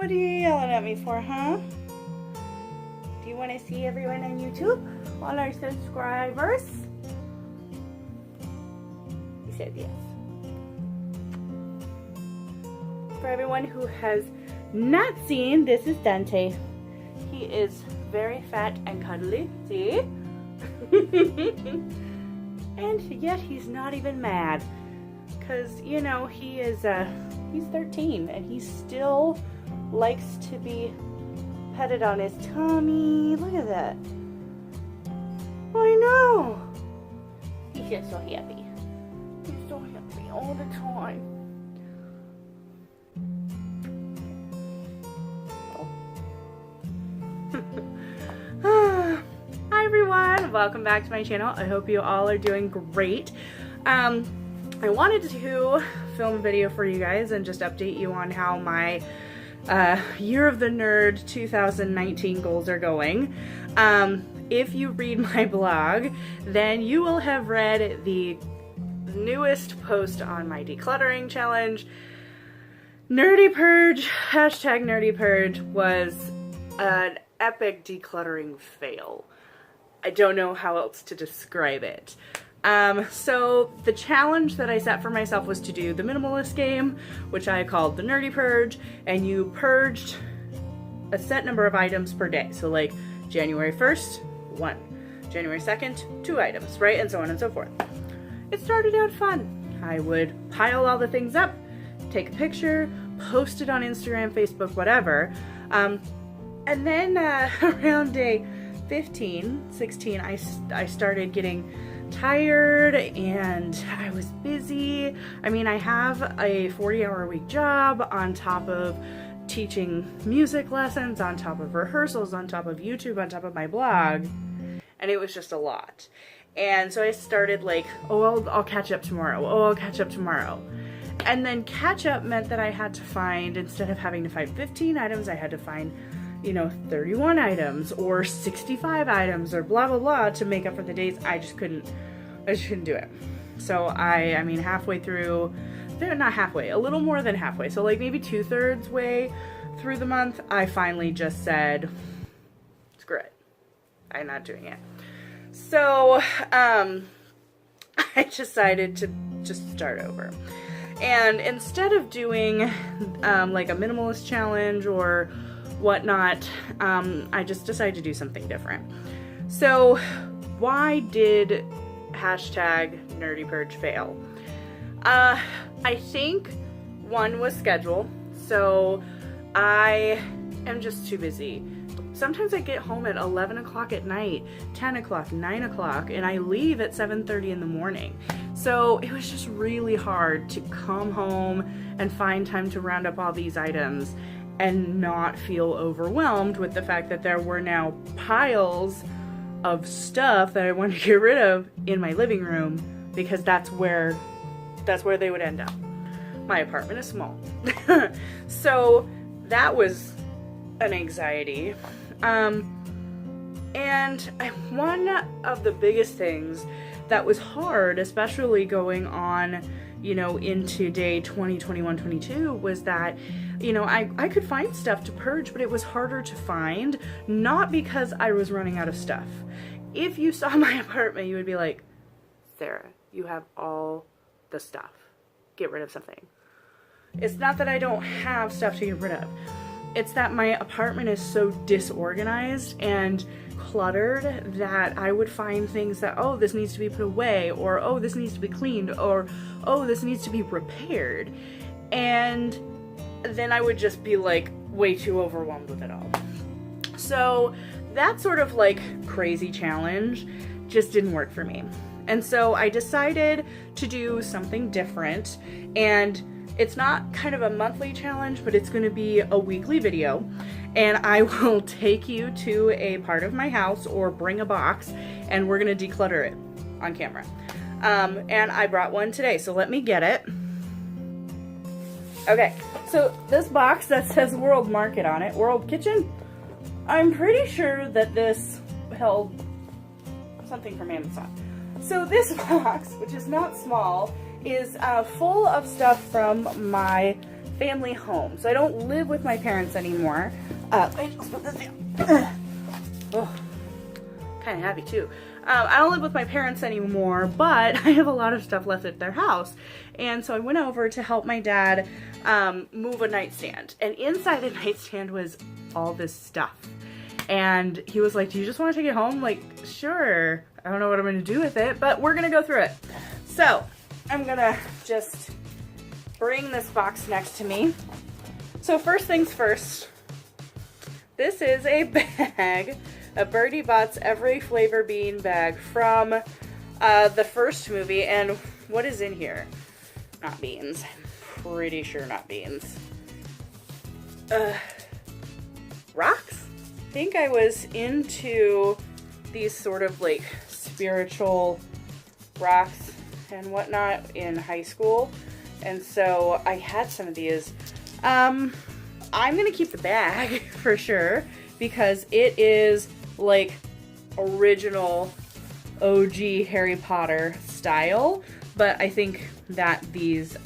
What are you yelling at me for, huh? Do you want to see everyone on YouTube? All our subscribers? He said yes. For everyone who has not seen, this is Dante. He is very fat and cuddly, see? And yet he's not even mad. Because, you know, he is, he's 13 and he still likes to be petted on his tummy. Look at that. I know. He's just so happy. He's so happy all the time. Hi everyone, welcome back to my channel. I hope you all are doing great. I wanted to film a video for you guys and just update you on how my Year of the Nerd 2019 goals are going. If you read my blog, then you will have read the newest post on my decluttering challenge. Nerdy Purge, hashtag Nerdy Purge, was an epic decluttering fail. I don't know how else to describe it. So the challenge that I set for myself was to do the minimalist game, which I called the Nerdy Purge, and you purged a set number of items per day. So like January 1st, 1. January 2nd, 2 items, right? And so on and so forth. It started out fun. I would pile all the things up, take a picture, post it on Instagram, Facebook, whatever. And then around day 15, 16, I started getting tired and I was busy. I mean, I have a 40-hour-a-week job on top of teaching music lessons, on top of rehearsals, on top of YouTube, on top of my blog, and it was just a lot. And so I started like, oh, I'll catch up tomorrow. Oh, I'll catch up tomorrow. And then catch up meant that I had to find, instead of having to find 15 items, I had to find, you know, 31 items or 65 items or blah, blah, blah to make up for the days I just couldn't do it. So I mean, halfway through, not halfway, a little more than halfway. So like maybe 2/3 way through the month, I finally just said, screw it. I'm not doing it. So, I decided to just start over. And instead of doing, like a minimalist challenge or whatnot, I just decided to do something different. So why did hashtag Nerdy Purge fail? I think one was schedule. So I am just too busy. Sometimes I get home at 11 o'clock at night, 10 o'clock, 9 o'clock, and I leave at 7:30 in the morning. So it was just really hard to come home and find time to round up all these items and not feel overwhelmed with the fact that there were now piles of stuff that I wanted to get rid of in my living room, because that's where they would end up. My apartment is small. So that was an anxiety. And one of the biggest things that was hard, especially going on, you know, into day 20, 21, 22, was that, you know, I could find stuff to purge, but it was harder to find, not because I was running out of stuff. If you saw my apartment, you would be like, Sarah, you have all the stuff. Get rid of something. It's not that I don't have stuff to get rid of. It's that my apartment is so disorganized and cluttered that I would find things that, oh, this needs to be put away, or oh, this needs to be cleaned, or oh, this needs to be repaired. And then I would just be like way too overwhelmed with it all. So that sort of like crazy challenge just didn't work for me. And so I decided to do something different, and it's not kind of a monthly challenge, but it's going to be a weekly video, and I will take you to a part of my house or bring a box, and we're going to declutter it on camera. And I brought one today, so let me get it. Okay, so this box that says World Market on it, World Kitchen, I'm pretty sure that this held something from Amazon. So this box, which is not small, is full of stuff from my family home. So I don't live with my parents anymore. Wait, let's put this down. Oh, kind of happy too. I don't live with my parents anymore, but I have a lot of stuff left at their house. And so I went over to help my dad move a nightstand. And inside the nightstand was all this stuff. And he was like, do you just want to take it home? Like, sure. I don't know what I'm going to do with it, but we're going to go through it. So I'm going to just bring this box next to me. So first things first, this is a bag, a Birdie Bott's Every Flavor Bean bag from the first movie. And what is in here? Not beans. I'm pretty sure not beans. Rocks? I think I was into these sort of like spiritual rocks and whatnot in high school. And so I had some of these. I'm going to keep the bag for sure because it is like original OG Harry Potter style. But I think that these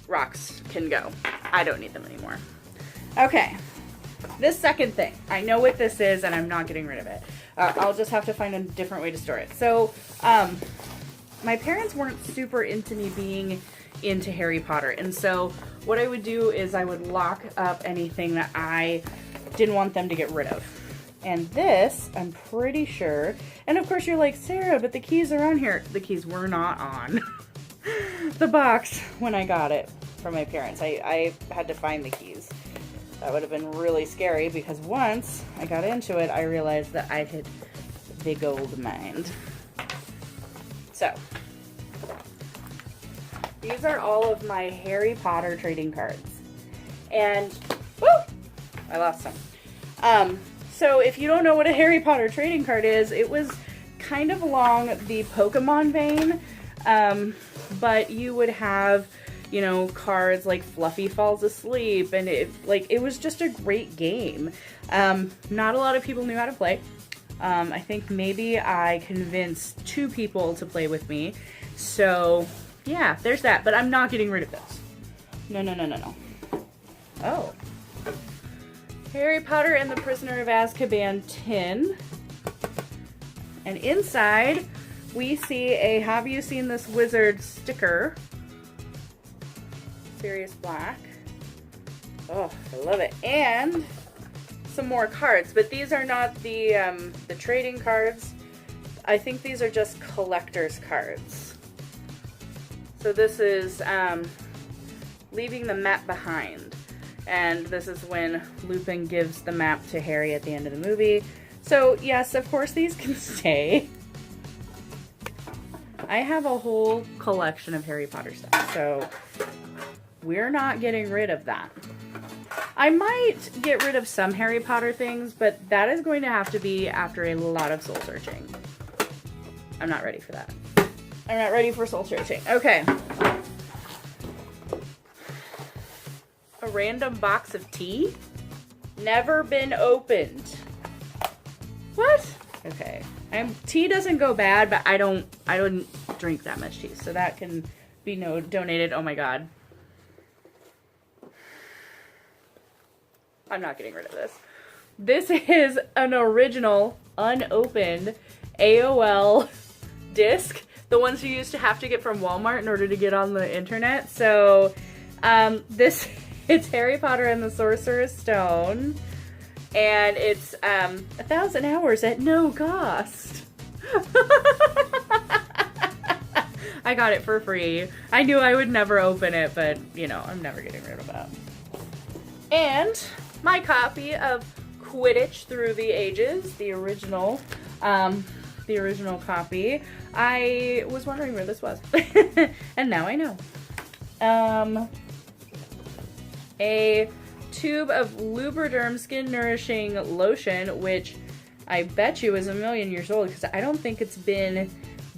rocks can go. I don't need them anymore. Okay. This second thing, I know what this is and I'm not getting rid of it. I'll just have to find a different way to store it. So, my parents weren't super into me being into Harry Potter. And so what I would do is I would lock up anything that I didn't want them to get rid of. And this, I'm pretty sure, and of course you're like, Sarah, but the keys are on here. The keys were not on the box when I got it from my parents. I had to find the keys. That would have been really scary because once I got into it, I realized that I had the gold mind. So, these are all of my Harry Potter trading cards. And, woo! I lost some. So if you don't know what a Harry Potter trading card is, it was kind of along the Pokemon vein. But you would have, you know, cards like Fluffy Falls Asleep, and it was just a great game. Not a lot of people knew how to play. I think maybe I convinced 2 people to play with me. So, yeah, there's that. But I'm not getting rid of this. No. Oh. Harry Potter and the Prisoner of Azkaban tin. And inside, we see a Have You Seen This Wizard sticker. Sirius Black. Oh, I love it. And some more cards, but these are not the trading cards. I think these are just collector's cards. So this is leaving the map behind. And this is when Lupin gives the map to Harry at the end of the movie. So yes, of course these can stay. I have a whole collection of Harry Potter stuff, so we're not getting rid of that. I might get rid of some Harry Potter things, but that is going to have to be after a lot of soul searching. I'm not ready for that. I'm not ready for soul searching. Okay. A random box of tea? Never been opened. What? Okay. Tea doesn't go bad, but I don't drink that much tea, so that can be donated. Oh my god. I'm not getting rid of this. This is an original, unopened AOL disc. The ones you used to have to get from Walmart in order to get on the internet. So, it's Harry Potter and the Sorcerer's Stone. And it's 1,000 hours at no cost. I got it for free. I knew I would never open it, but, you know, I'm never getting rid of that. And my copy of Quidditch Through the Ages, the original copy. I was wondering where this was. And now I know. A tube of Lubriderm Skin Nourishing Lotion, which I bet you is a million years old because I don't think it's been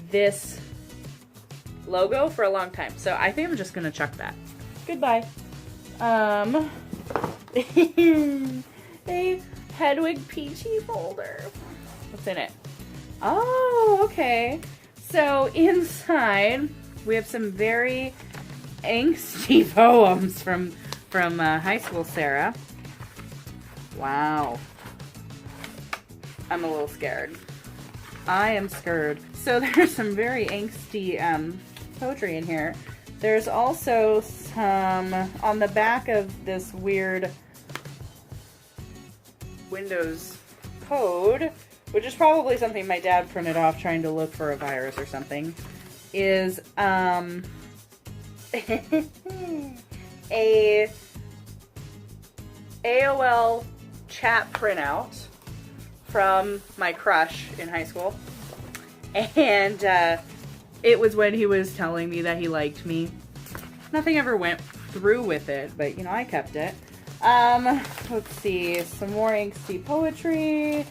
this logo for a long time. So I think I'm just going to chuck that. Goodbye. A Hedwig Peachy folder. What's in it? Oh, okay. So inside we have some very angsty poems from high school Sarah. Wow. I'm a little scared. I am scared. So there's some very angsty poetry in here. There's also some on the back of this weird Windows code, which is probably something my dad printed off trying to look for a virus or something, is a AOL chat printout from my crush in high school. And it was when he was telling me that he liked me. Nothing ever went through with it, but you know, I kept it. Let's see, some more angsty poetry.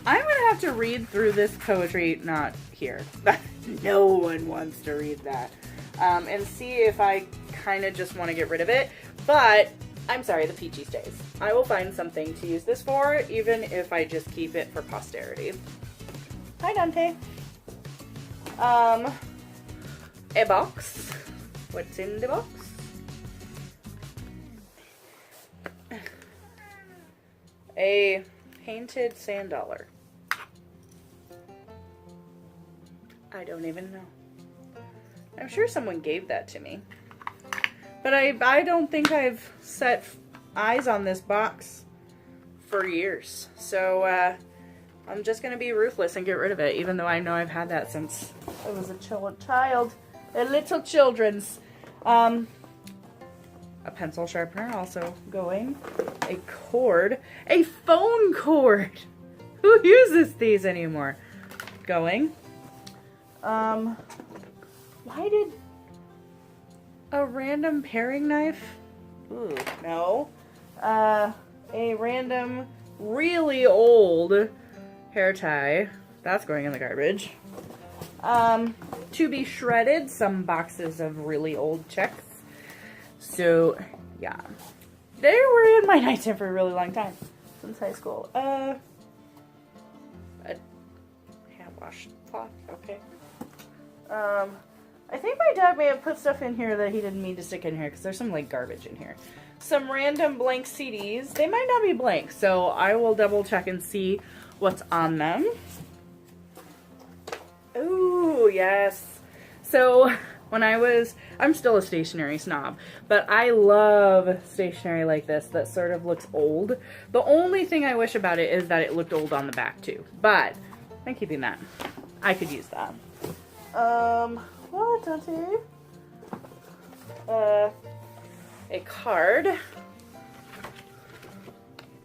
I'm gonna have to read through this poetry, not here. No one wants to read that. And see if I kind of just want to get rid of it. But I'm sorry, the peachy stays. I will find something to use this for, even if I just keep it for posterity. Hi, Dante. A box. What's in the box? A painted sand dollar. I don't even know. I'm sure someone gave that to me. But I don't think I've set eyes on this box for years. So I'm just going to be ruthless and get rid of it, even though I know I've had that since I was a child. A little children's. A pencil sharpener also going. A cord. A phone cord! Who uses these anymore? Going. Why did a random paring knife? Ooh, no. A random, really old hair tie. That's going in the garbage. To be shredded, some boxes of really old checks. So, yeah. They were in my nightstand for a really long time. Since high school. A hand wash cloth, okay. I think my dad may have put stuff in here that he didn't mean to stick in here, because there's some, like, garbage in here. Some random blank CDs. They might not be blank, so I will double check and see what's on them. Ooh, yes. So, when I'm still a stationery snob, but I love stationery like this that sort of looks old. The only thing I wish about it is that it looked old on the back, too. But, I'm keeping that. I could use that. What, Dante? A card.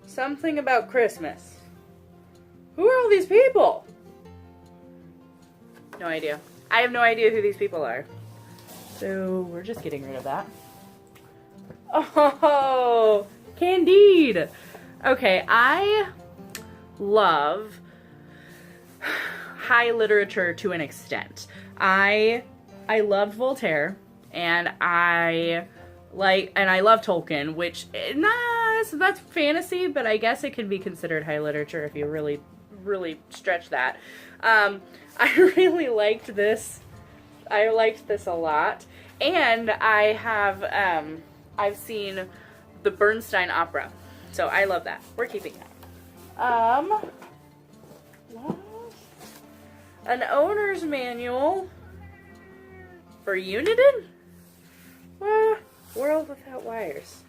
Something about Christmas. Who are all these people? No idea. I have no idea who these people are. So, we're just getting rid of that. Oh, Candide. Okay, I love high literature to an extent. I loved Voltaire, and I love Tolkien, which, so that's fantasy, but I guess it can be considered high literature if you really, really stretch that. I really liked this. I liked this a lot. And I have, I've seen the Bernstein opera. So I love that. We're keeping that. What? An owner's manual for Uniden? What? World Without Wires.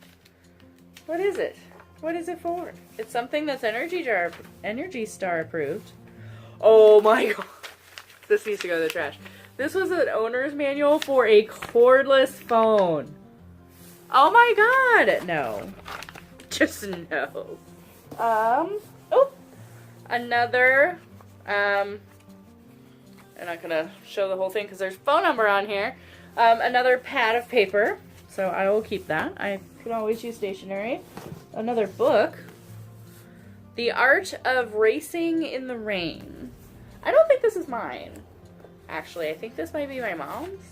What is it? What is it for? It's something that's Energy Star approved. Oh my god. This needs to go in the trash. This was an owner's manual for a cordless phone. Oh my god. No. Just no. Oh. Another, I'm not gonna show the whole thing because there's a phone number on here. Another pad of paper. So I will keep that. I can always use stationery. Another book. The Art of Racing in the Rain. I don't think this is mine. Actually, I think this might be my mom's.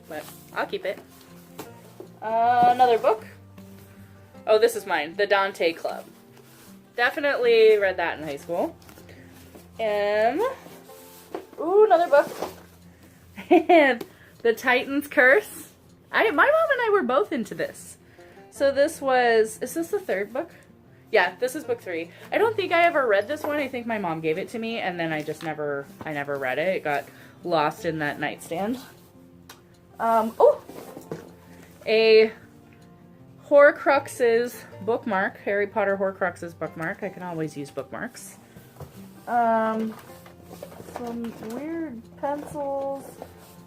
But I'll keep it. Another book. Oh, this is mine. The Dante Club. Definitely read that in high school. Ooh, another book. And The Titan's Curse. My mom and I were both into this. So this was, is this the third book? Yeah, this is book 3. I don't think I ever read this one. I think my mom gave it to me, and then I never read it. It got lost in that nightstand. Oh! A Horcruxes bookmark. Harry Potter Horcruxes bookmark. I can always use bookmarks. Some weird pencils.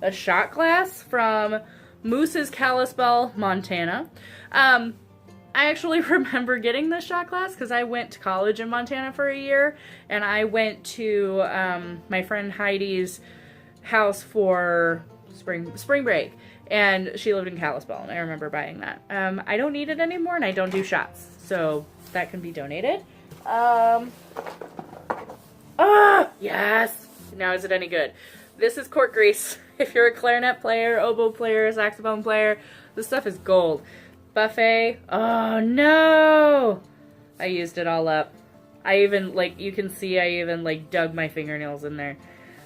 A shot glass from Moose's Kalispell, Montana. I actually remember getting this shot glass because I went to college in Montana for a year, and I went to my friend Heidi's house for spring break, and she lived in Kalispell, and I remember buying that. I don't need it anymore, and I don't do shots, so that can be donated. Yes! Now is it any good? This is cork grease. If you're a clarinet player, oboe player, saxophone player, this stuff is gold. Buffet. Oh no! I used it all up. I even, like, you can see I even, like, dug my fingernails in there.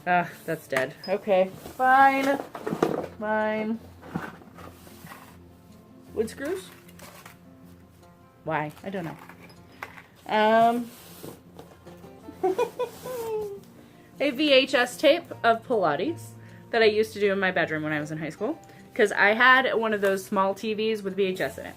Ugh, that's dead. Okay, fine. Fine. Wood screws? Why? I don't know. A VHS tape of Pilates that I used to do in my bedroom when I was in high school. Because I had one of those small TVs with VHS in it.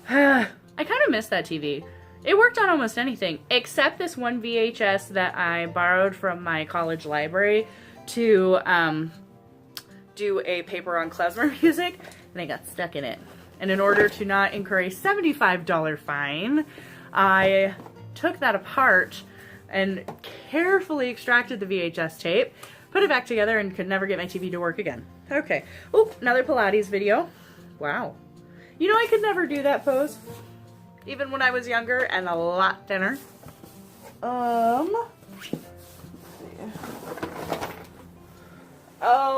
I kind of miss that TV. It worked on almost anything, except this one VHS that I borrowed from my college library to do a paper on klezmer music, and I got stuck in it. And in order to not incur a $75 fine, I took that apart and carefully extracted the VHS tape, put it back together, and could never get my TV to work again. Okay. Oh, another Pilates video. Wow. You know, I could never do that pose. Even when I was younger and a lot thinner. Oh,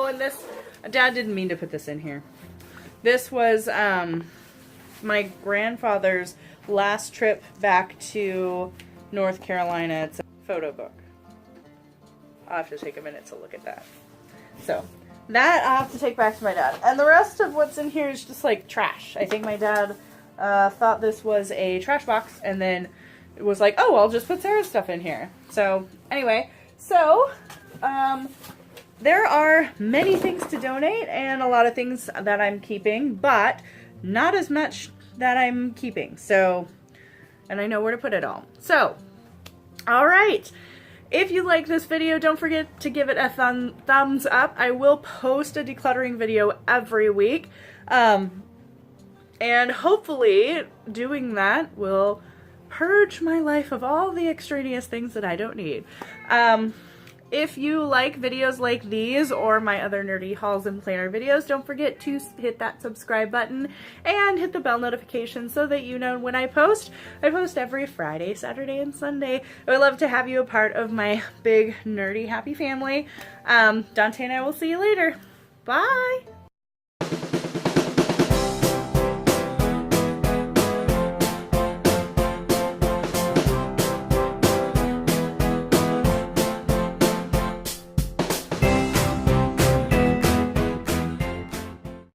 and this, Dad didn't mean to put this in here. This was my grandfather's last trip back to North Carolina. It's a photo book. I'll have to take a minute to look at that. So, that I'll have to take back to my dad. And the rest of what's in here is just like trash. I think my dad thought this was a trash box and then it was like, oh, I'll just put Sarah's stuff in here. So, anyway, there are many things to donate and a lot of things that I'm keeping, but not as much that I'm keeping. So, and I know where to put it all. So, all right. If you like this video, don't forget to give it a thumbs up. I will post a decluttering video every week. And hopefully doing that will purge my life of all the extraneous things that I don't need. If you like videos like these or my other nerdy hauls and planner videos, don't forget to hit that subscribe button and hit the bell notification so that you know when I post. I post every Friday, Saturday, and Sunday. I would love to have you a part of my big nerdy happy family. Dante and I will see you later. Bye!